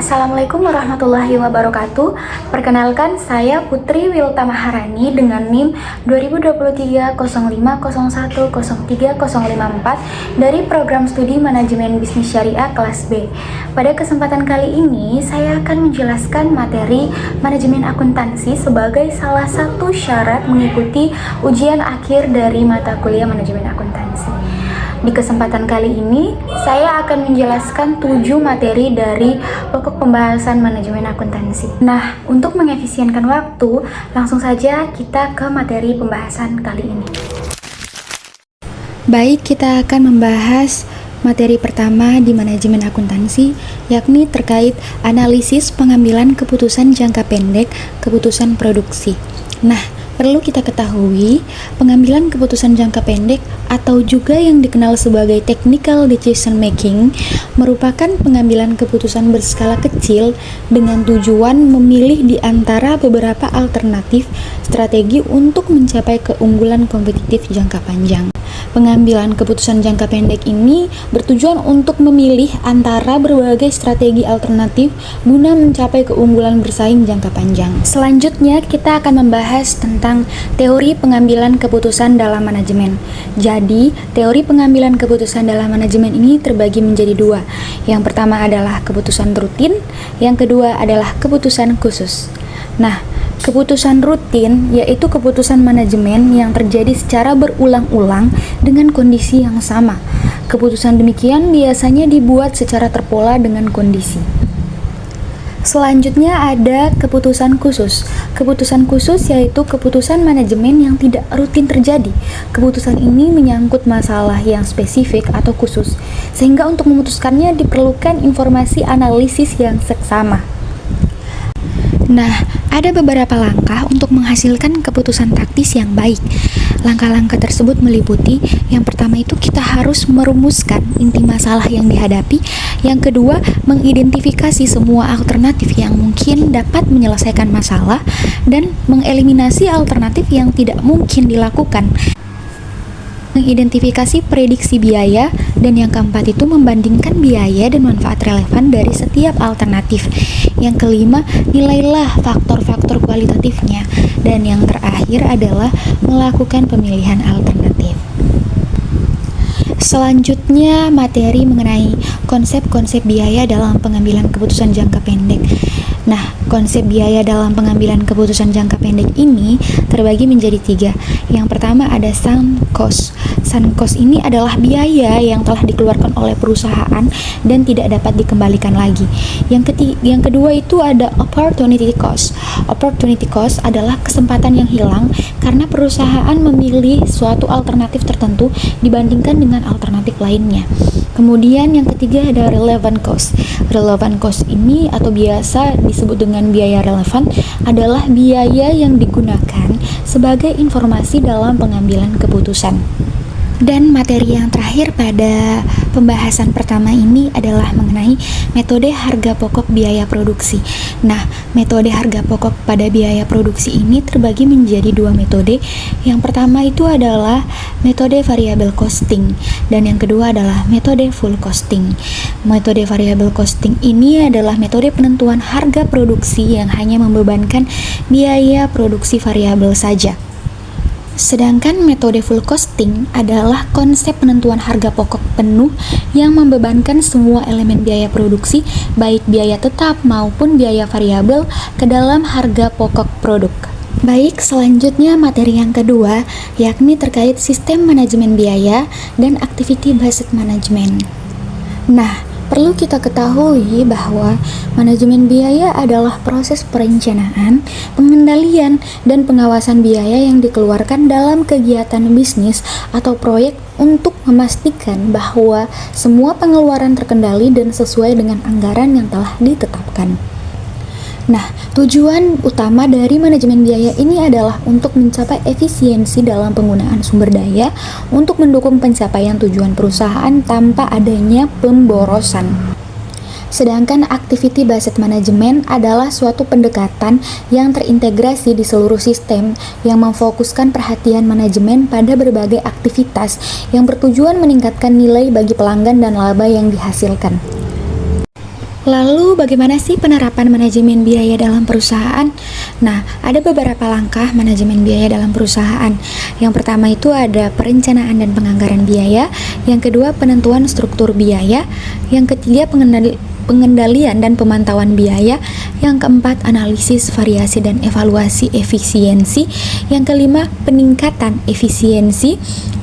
Assalamualaikum warahmatullahi wabarakatuh. Perkenalkan, saya Putri Wilta Maharani dengan NIM 2023-0501-03054 dari Program Studi Manajemen Bisnis Syariah kelas B. Pada kesempatan kali ini, saya akan menjelaskan materi manajemen akuntansi sebagai salah satu syarat mengikuti ujian akhir dari mata kuliah manajemen akuntansi. Di kesempatan kali ini, saya akan menjelaskan 7 materi dari pokok pembahasan manajemen akuntansi. Nah, untuk mengefisienkan waktu, langsung saja kita ke materi pembahasan kali ini. Baik, kita akan membahas materi pertama di manajemen akuntansi, yakni terkait analisis pengambilan keputusan jangka pendek, keputusan produksi. Nah, perlu kita ketahui, pengambilan keputusan jangka pendek atau juga yang dikenal sebagai technical decision making merupakan pengambilan keputusan berskala kecil dengan tujuan memilih di antara beberapa alternatif strategi untuk mencapai keunggulan kompetitif jangka panjang. Pengambilan keputusan jangka pendek ini bertujuan untuk memilih antara berbagai strategi alternatif guna mencapai keunggulan bersaing jangka panjang. Selanjutnya, kita akan membahas tentang teori pengambilan keputusan dalam manajemen. Jadi, teori pengambilan keputusan dalam manajemen ini terbagi menjadi 2. Yang pertama adalah keputusan rutin, yang kedua adalah keputusan khusus. Nah, keputusan rutin yaitu keputusan manajemen yang terjadi secara berulang-ulang dengan kondisi yang sama. Keputusan demikian biasanya dibuat secara terpola dengan kondisi. Selanjutnya ada keputusan khusus. Keputusan khusus yaitu keputusan manajemen yang tidak rutin terjadi. Keputusan ini menyangkut masalah yang spesifik atau khusus, sehingga untuk memutuskannya diperlukan informasi analisis yang seksama. Nah, ada beberapa langkah untuk menghasilkan keputusan taktis yang baik. Langkah-langkah tersebut meliputi, yang pertama itu kita harus merumuskan inti masalah yang dihadapi. Yang kedua, mengidentifikasi semua alternatif yang mungkin dapat menyelesaikan masalah dan mengeliminasi alternatif yang tidak mungkin dilakukan. Mengidentifikasi prediksi biaya, dan yang keempat itu membandingkan biaya dan manfaat relevan dari setiap alternatif. Yang kelima, nilailah faktor-faktor kualitatifnya, dan yang terakhir adalah melakukan pemilihan alternatif. Selanjutnya, materi mengenai konsep-konsep biaya dalam pengambilan keputusan jangka pendek. Nah, konsep biaya dalam pengambilan keputusan jangka pendek ini terbagi menjadi 3. Yang pertama ada sunk cost. Sunk cost ini adalah biaya yang telah dikeluarkan oleh perusahaan dan tidak dapat dikembalikan lagi. Yang kedua itu ada opportunity cost. Opportunity cost adalah kesempatan yang hilang karena perusahaan memilih suatu alternatif tertentu dibandingkan dengan alternatif lainnya. Kemudian yang ketiga ada relevant cost. Relevant cost ini atau biasa disebut dengan biaya relevan adalah biaya yang digunakan sebagai informasi dalam pengambilan keputusan. Dan materi yang terakhir pada pembahasan pertama ini adalah mengenai metode harga pokok biaya produksi. Nah, metode harga pokok pada biaya produksi ini terbagi menjadi 2 metode. Yang pertama itu adalah metode variable costing, dan yang kedua adalah metode full costing. Metode variable costing ini adalah metode penentuan harga produksi yang hanya membebankan biaya produksi variabel saja. Sedangkan metode full costing adalah konsep penentuan harga pokok penuh yang membebankan semua elemen biaya produksi, baik biaya tetap maupun biaya variabel, ke dalam harga pokok produk. Baik, selanjutnya materi yang kedua, yakni terkait sistem manajemen biaya dan activity based management. Nah, perlu kita ketahui bahwa manajemen biaya adalah proses perencanaan, pengendalian, dan pengawasan biaya yang dikeluarkan dalam kegiatan bisnis atau proyek untuk memastikan bahwa semua pengeluaran terkendali dan sesuai dengan anggaran yang telah ditetapkan. Nah, tujuan utama dari manajemen biaya ini adalah untuk mencapai efisiensi dalam penggunaan sumber daya untuk mendukung pencapaian tujuan perusahaan tanpa adanya pemborosan. Sedangkan activity based management adalah suatu pendekatan yang terintegrasi di seluruh sistem yang memfokuskan perhatian manajemen pada berbagai aktivitas yang bertujuan meningkatkan nilai bagi pelanggan dan laba yang dihasilkan. Lalu bagaimana sih penerapan manajemen biaya dalam perusahaan? Nah, ada beberapa langkah manajemen biaya dalam perusahaan. Yang pertama itu ada perencanaan dan penganggaran biaya, yang kedua penentuan struktur biaya, yang ketiga pengendalian dan pemantauan biaya, yang keempat analisis variasi dan evaluasi efisiensi, yang kelima peningkatan efisiensi,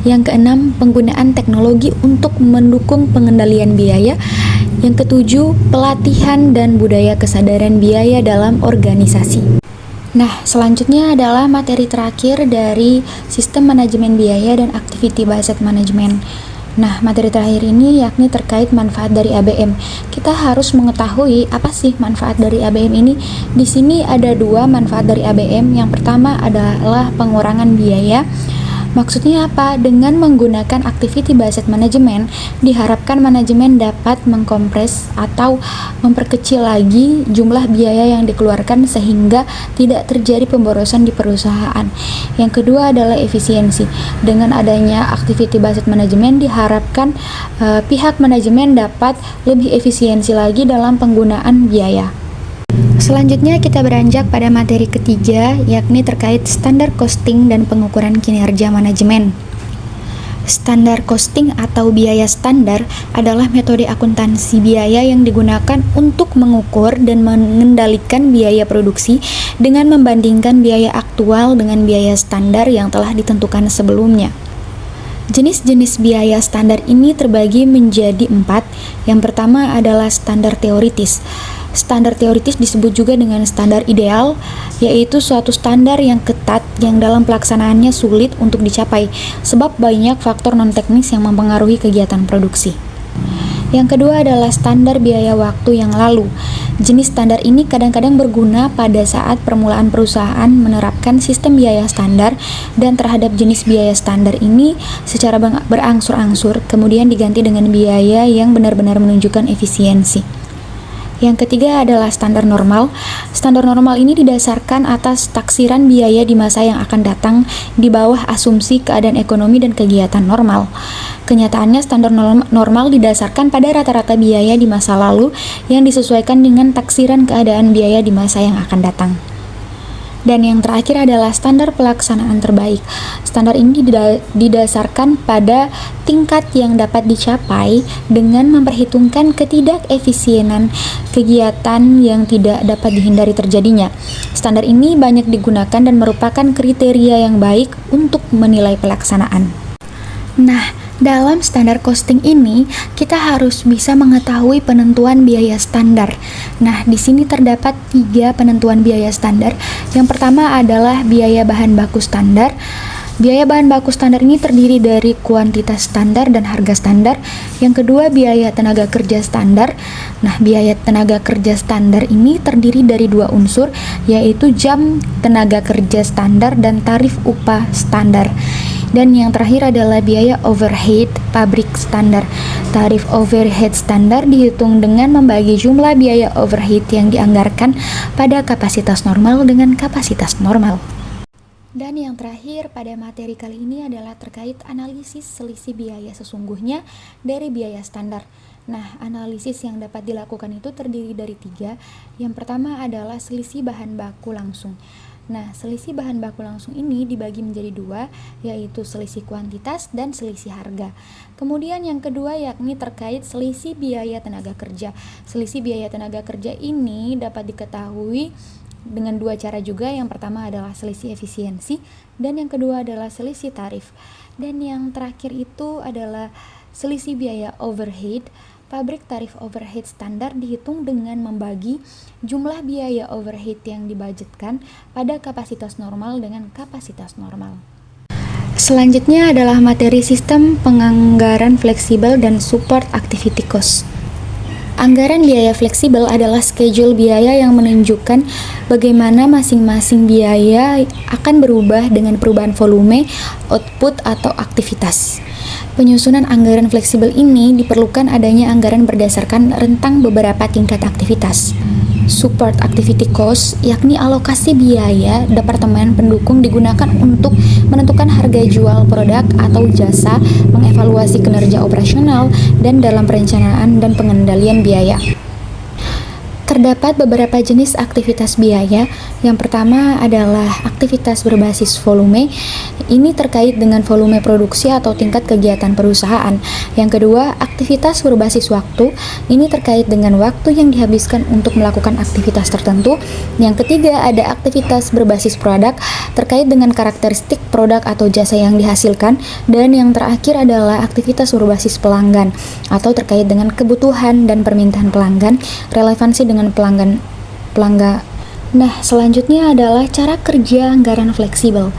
yang keenam penggunaan teknologi untuk mendukung pengendalian biaya, yang ketujuh pelatihan dan budaya kesadaran biaya dalam organisasi. Nah, selanjutnya adalah materi terakhir dari sistem manajemen biaya dan activity based management. Nah, materi terakhir ini yakni terkait manfaat dari ABM. Kita harus mengetahui apa sih manfaat dari ABM ini. Di sini ada dua manfaat dari ABM. Yang pertama adalah pengurangan biaya. Maksudnya apa? Dengan menggunakan activity based management, diharapkan manajemen dapat mengkompres atau memperkecil lagi jumlah biaya yang dikeluarkan sehingga tidak terjadi pemborosan di perusahaan. Yang kedua adalah efisiensi. Dengan adanya activity based management, diharapkan pihak manajemen dapat lebih efisiensi lagi dalam penggunaan biaya. Selanjutnya kita beranjak pada materi ketiga, yakni terkait standar costing dan pengukuran kinerja manajemen. Standar costing atau biaya standar adalah metode akuntansi biaya yang digunakan untuk mengukur dan mengendalikan biaya produksi dengan membandingkan biaya aktual dengan biaya standar yang telah ditentukan sebelumnya. Jenis-jenis biaya standar ini terbagi menjadi 4. Yang pertama adalah standar teoritis. Standar teoritis disebut juga dengan standar ideal, yaitu suatu standar yang ketat yang dalam pelaksanaannya sulit untuk dicapai, sebab banyak faktor non-teknis yang mempengaruhi kegiatan produksi. Yang kedua adalah standar biaya waktu yang lalu. Jenis standar ini kadang-kadang berguna pada saat permulaan perusahaan menerapkan sistem biaya standar, dan terhadap jenis biaya standar ini secara berangsur-angsur kemudian diganti dengan biaya yang benar-benar menunjukkan efisiensi. Yang ketiga adalah standar normal. Standar normal ini didasarkan atas taksiran biaya di masa yang akan datang di bawah asumsi keadaan ekonomi dan kegiatan normal. Kenyataannya standar normal didasarkan pada rata-rata biaya di masa lalu yang disesuaikan dengan taksiran keadaan biaya di masa yang akan datang. Dan yang terakhir adalah standar pelaksanaan terbaik. Standar ini didasarkan pada tingkat yang dapat dicapai dengan memperhitungkan ketidakefisienan kegiatan yang tidak dapat dihindari terjadinya. Standar ini banyak digunakan dan merupakan kriteria yang baik untuk menilai pelaksanaan. Nah, dalam standar costing ini, kita harus bisa mengetahui penentuan biaya standar. Nah, di sini terdapat 3 penentuan biaya standar. Yang pertama adalah biaya bahan baku standar. Biaya bahan baku standar ini terdiri dari kuantitas standar dan harga standar. Yang kedua, biaya tenaga kerja standar. Nah, biaya tenaga kerja standar ini terdiri dari 2 unsur, yaitu jam tenaga kerja standar dan tarif upah standar. Dan yang terakhir adalah biaya overhead pabrik standar. Tarif overhead standar dihitung dengan membagi jumlah biaya overhead yang dianggarkan pada kapasitas normal dengan kapasitas normal. Dan yang terakhir pada materi kali ini adalah terkait analisis selisih biaya sesungguhnya dari biaya standar. Nah, analisis yang dapat dilakukan itu terdiri dari 3. Yang pertama adalah selisih bahan baku langsung. Nah, selisih bahan baku langsung ini dibagi menjadi 2, yaitu selisih kuantitas dan selisih harga. Kemudian yang kedua yakni terkait selisih biaya tenaga kerja. Selisih biaya tenaga kerja ini dapat diketahui dengan 2 cara juga. Yang pertama adalah selisih efisiensi, dan yang kedua adalah selisih tarif. Dan yang terakhir itu adalah selisih biaya overhead. Pabrik tarif overhead standar dihitung dengan membagi jumlah biaya overhead yang dibudgetkan pada kapasitas normal dengan kapasitas normal. Selanjutnya adalah materi sistem penganggaran fleksibel dan support activity cost. Anggaran biaya fleksibel adalah schedule biaya yang menunjukkan bagaimana masing-masing biaya akan berubah dengan perubahan volume, output, atau aktivitas. Penyusunan anggaran fleksibel ini diperlukan adanya anggaran berdasarkan rentang beberapa tingkat aktivitas. Support activity cost, yakni alokasi biaya departemen pendukung digunakan untuk menentukan harga jual produk atau jasa, mengevaluasi kinerja operasional, dan dalam perencanaan dan pengendalian biaya. Terdapat beberapa jenis aktivitas biaya. Yang pertama adalah aktivitas berbasis volume. Ini terkait dengan volume produksi atau tingkat kegiatan perusahaan. Yang kedua, aktivitas berbasis waktu. Ini terkait dengan waktu yang dihabiskan untuk melakukan aktivitas tertentu. Yang ketiga, ada aktivitas berbasis produk, terkait dengan karakteristik produk atau jasa yang dihasilkan. Dan yang terakhir adalah aktivitas berbasis pelanggan, atau terkait dengan kebutuhan dan permintaan pelanggan, relevansi dengan pelanggan. Nah, selanjutnya adalah cara kerja anggaran fleksibel.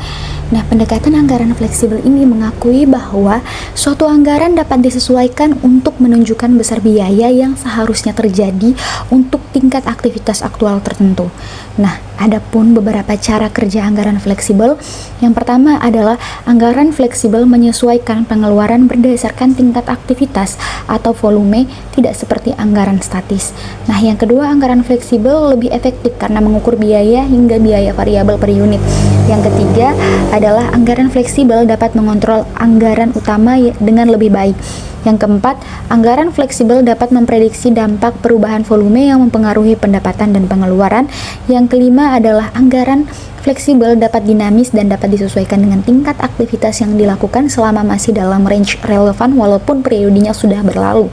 Nah, pendekatan anggaran fleksibel ini mengakui bahwa suatu anggaran dapat disesuaikan untuk menunjukkan besar biaya yang seharusnya terjadi untuk tingkat aktivitas aktual tertentu. Nah, adapun beberapa cara kerja anggaran fleksibel. Yang pertama adalah anggaran fleksibel menyesuaikan pengeluaran berdasarkan tingkat aktivitas atau volume, tidak seperti anggaran statis. Nah, yang kedua, anggaran fleksibel lebih efektif karena mengukur biaya hingga biaya variabel per unit. Yang ketiga adalah anggaran fleksibel dapat mengontrol anggaran utama dengan lebih baik. Yang keempat, anggaran fleksibel dapat memprediksi dampak perubahan volume yang mempengaruhi pendapatan dan pengeluaran. Yang kelima adalah anggaran fleksibel dapat dinamis dan dapat disesuaikan dengan tingkat aktivitas yang dilakukan selama masih dalam range relevan walaupun periodenya sudah berlalu.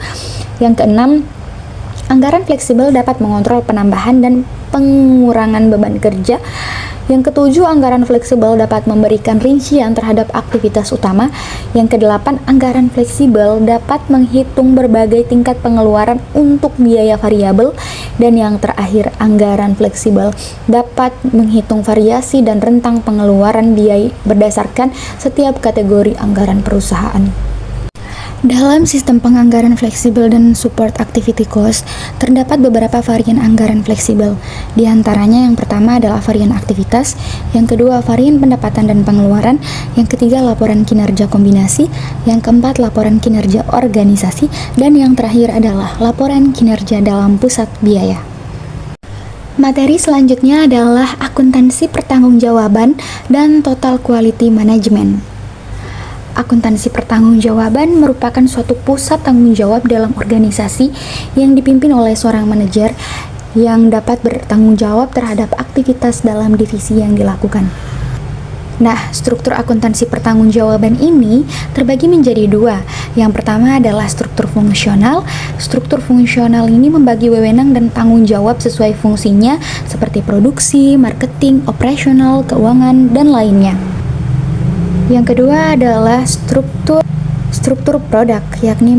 Yang keenam, anggaran fleksibel dapat mengontrol penambahan dan pengurangan beban kerja. Yang ketujuh, anggaran fleksibel dapat memberikan rincian terhadap aktivitas utama. Yang kedelapan, anggaran fleksibel dapat menghitung berbagai tingkat pengeluaran untuk biaya variabel. Dan yang terakhir, anggaran fleksibel dapat menghitung variasi dan rentang pengeluaran biaya berdasarkan setiap kategori anggaran perusahaan. Dalam sistem penganggaran fleksibel dan support activity cost, terdapat beberapa varian anggaran fleksibel. Di antaranya yang pertama adalah varian aktivitas, yang kedua varian pendapatan dan pengeluaran, yang ketiga laporan kinerja kombinasi, yang keempat laporan kinerja organisasi, dan yang terakhir adalah laporan kinerja dalam pusat biaya. Materi selanjutnya adalah akuntansi pertanggungjawaban dan total quality management. Akuntansi pertanggungjawaban merupakan suatu pusat tanggung jawab dalam organisasi yang dipimpin oleh seorang manajer yang dapat bertanggung jawab terhadap aktivitas dalam divisi yang dilakukan. Nah, struktur akuntansi pertanggungjawaban ini terbagi menjadi dua. Yang pertama adalah struktur fungsional. Struktur fungsional ini membagi wewenang dan tanggung jawab sesuai fungsinya seperti produksi, marketing, operasional, keuangan, dan lainnya. Yang kedua adalah struktur produk, yakni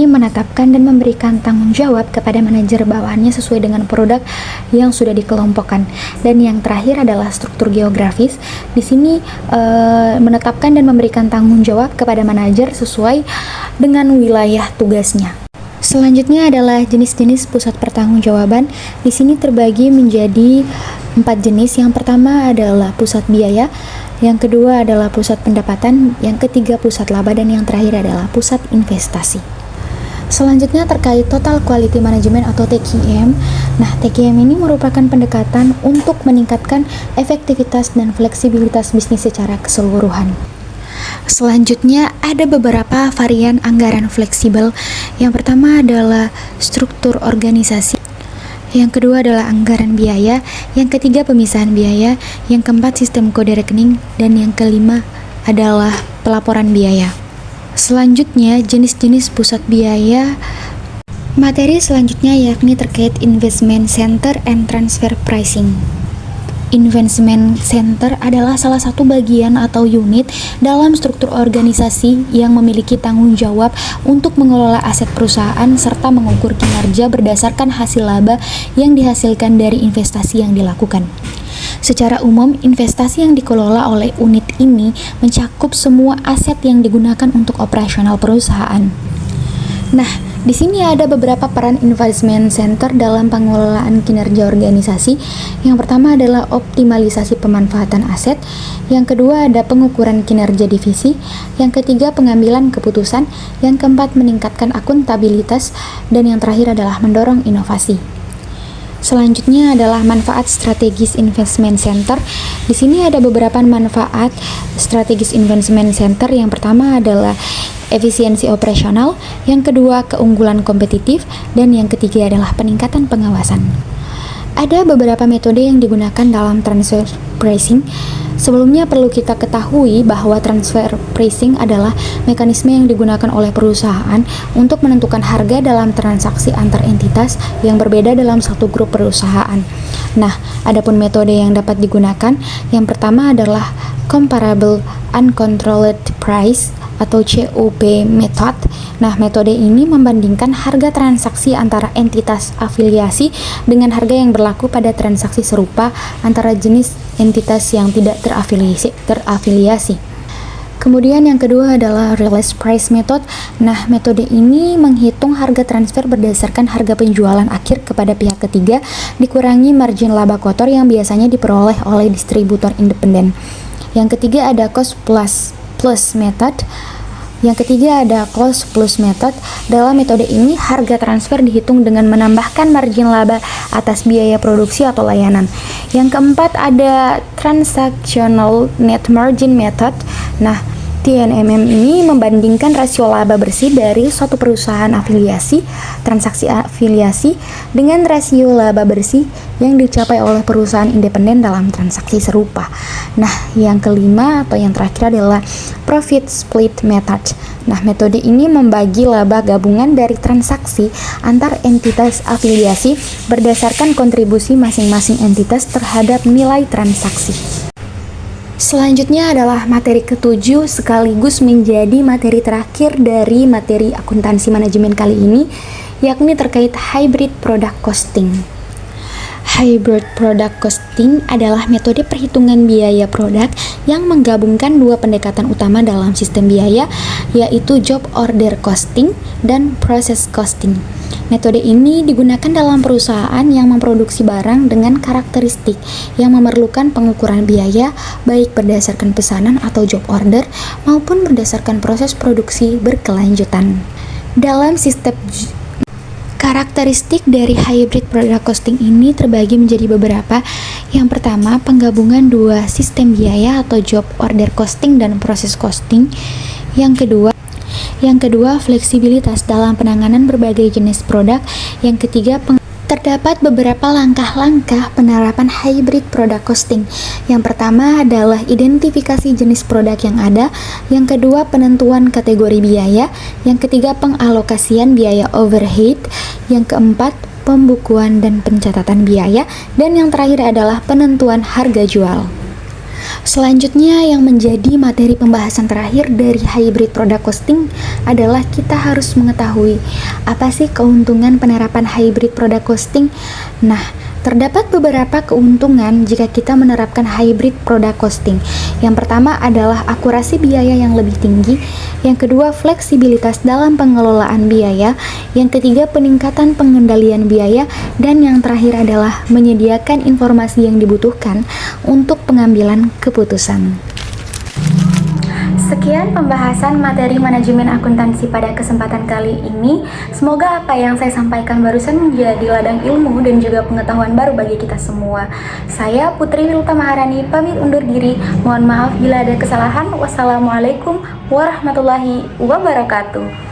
menetapkan dan memberikan tanggung jawab kepada manajer bawahannya sesuai dengan produk yang sudah dikelompokkan. Dan yang terakhir adalah struktur geografis. Di sini menetapkan dan memberikan tanggung jawab kepada manajer sesuai dengan wilayah tugasnya. Selanjutnya adalah jenis-jenis pusat pertanggungjawaban. Di sini terbagi menjadi 4 jenis. Yang pertama adalah pusat biaya, yang kedua adalah pusat pendapatan, yang ketiga pusat laba, dan yang terakhir adalah pusat investasi. Selanjutnya terkait total quality management atau TQM. Nah, TQM ini merupakan pendekatan untuk meningkatkan efektivitas dan fleksibilitas bisnis secara keseluruhan. Selanjutnya ada beberapa varian anggaran fleksibel. Yang pertama adalah struktur organisasi, yang kedua adalah anggaran biaya, yang ketiga pemisahan biaya, yang keempat sistem kode rekening, dan yang kelima adalah pelaporan biaya. Selanjutnya jenis-jenis pusat biaya. Materi selanjutnya yakni terkait investment center and transfer pricing. Investment center adalah salah satu bagian atau unit dalam struktur organisasi yang memiliki tanggung jawab untuk mengelola aset perusahaan serta mengukur kinerja berdasarkan hasil laba yang dihasilkan dari investasi yang dilakukan. Secara umum, investasi yang dikelola oleh unit ini mencakup semua aset yang digunakan untuk operasional perusahaan. Nah, di sini ada beberapa peran investment center dalam pengelolaan kinerja organisasi. Yang pertama adalah optimalisasi pemanfaatan aset, yang kedua ada pengukuran kinerja divisi, yang ketiga pengambilan keputusan, yang keempat meningkatkan akuntabilitas, dan yang terakhir adalah mendorong inovasi. Selanjutnya adalah manfaat strategis investment center. Di sini ada beberapa manfaat strategis investment center. Yang pertama adalah efisiensi operasional, yang kedua keunggulan kompetitif, dan yang ketiga adalah peningkatan pengawasan. Ada beberapa metode yang digunakan dalam transfer pricing. Sebelumnya perlu kita ketahui bahwa transfer pricing adalah mekanisme yang digunakan oleh perusahaan untuk menentukan harga dalam transaksi antar entitas yang berbeda dalam satu grup perusahaan. Nah, adapun metode yang dapat digunakan, yang pertama adalah Comparable Uncontrolled Price atau CUP method. Nah, metode ini membandingkan harga transaksi antara entitas afiliasi dengan harga yang berlaku pada transaksi serupa antara jenis entitas yang tidak terafiliasi. Kemudian yang kedua adalah Realized Price Method. Nah, metode ini menghitung harga transfer berdasarkan harga penjualan akhir kepada pihak ketiga dikurangi margin laba kotor yang biasanya diperoleh oleh distributor independen. Yang ketiga ada Cost Plus Method. Yang ketiga ada Cost Plus Method. Dalam metode ini, harga transfer dihitung dengan menambahkan margin laba atas biaya produksi atau layanan. Yang keempat ada Transactional Net Margin Method. Nah, TNMM ini membandingkan rasio laba bersih dari suatu perusahaan afiliasi, transaksi afiliasi, dengan rasio laba bersih yang dicapai oleh perusahaan independen dalam transaksi serupa. Nah, yang kelima atau yang terakhir adalah Profit Split Method. Nah, metode ini membagi laba gabungan dari transaksi antar entitas afiliasi berdasarkan kontribusi masing-masing entitas terhadap nilai transaksi. Selanjutnya adalah materi ketujuh sekaligus menjadi materi terakhir dari materi akuntansi manajemen kali ini, yakni terkait hybrid product costing. Hybrid product costing adalah metode perhitungan biaya produk yang menggabungkan dua pendekatan utama dalam sistem biaya, yaitu job order costing dan process costing. Metode ini digunakan dalam perusahaan yang memproduksi barang dengan karakteristik yang memerlukan pengukuran biaya baik berdasarkan pesanan atau job order maupun berdasarkan proses produksi berkelanjutan. Dalam sistem karakteristik dari hybrid product costing ini terbagi menjadi beberapa. Yang pertama, penggabungan dua sistem biaya atau job order costing dan proses costing. Yang kedua, fleksibilitas dalam penanganan berbagai jenis produk. Yang ketiga, terdapat beberapa langkah-langkah penerapan hybrid product costing. Yang pertama adalah identifikasi jenis produk yang ada. Yang kedua, penentuan kategori biaya. Yang ketiga, pengalokasian biaya overhead. Yang keempat, pembukuan dan pencatatan biaya. Dan yang terakhir adalah penentuan harga jual. Selanjutnya, yang menjadi materi pembahasan terakhir dari hybrid product costing adalah kita harus mengetahui apa sih keuntungan penerapan hybrid product costing. Nah, terdapat beberapa keuntungan jika kita menerapkan hybrid product costing. Yang pertama adalah akurasi biaya yang lebih tinggi. Yang kedua, fleksibilitas dalam pengelolaan biaya. Yang ketiga, peningkatan pengendalian biaya. Dan yang terakhir adalah menyediakan informasi yang dibutuhkan untuk pengambilan keputusan. Sekian pembahasan materi manajemen akuntansi pada kesempatan kali ini. Semoga apa yang saya sampaikan barusan menjadi ladang ilmu dan juga pengetahuan baru bagi kita semua. Saya Putri Wilta Maharani pamit undur diri. Mohon maaf bila ada kesalahan. Wassalamualaikum warahmatullahi wabarakatuh.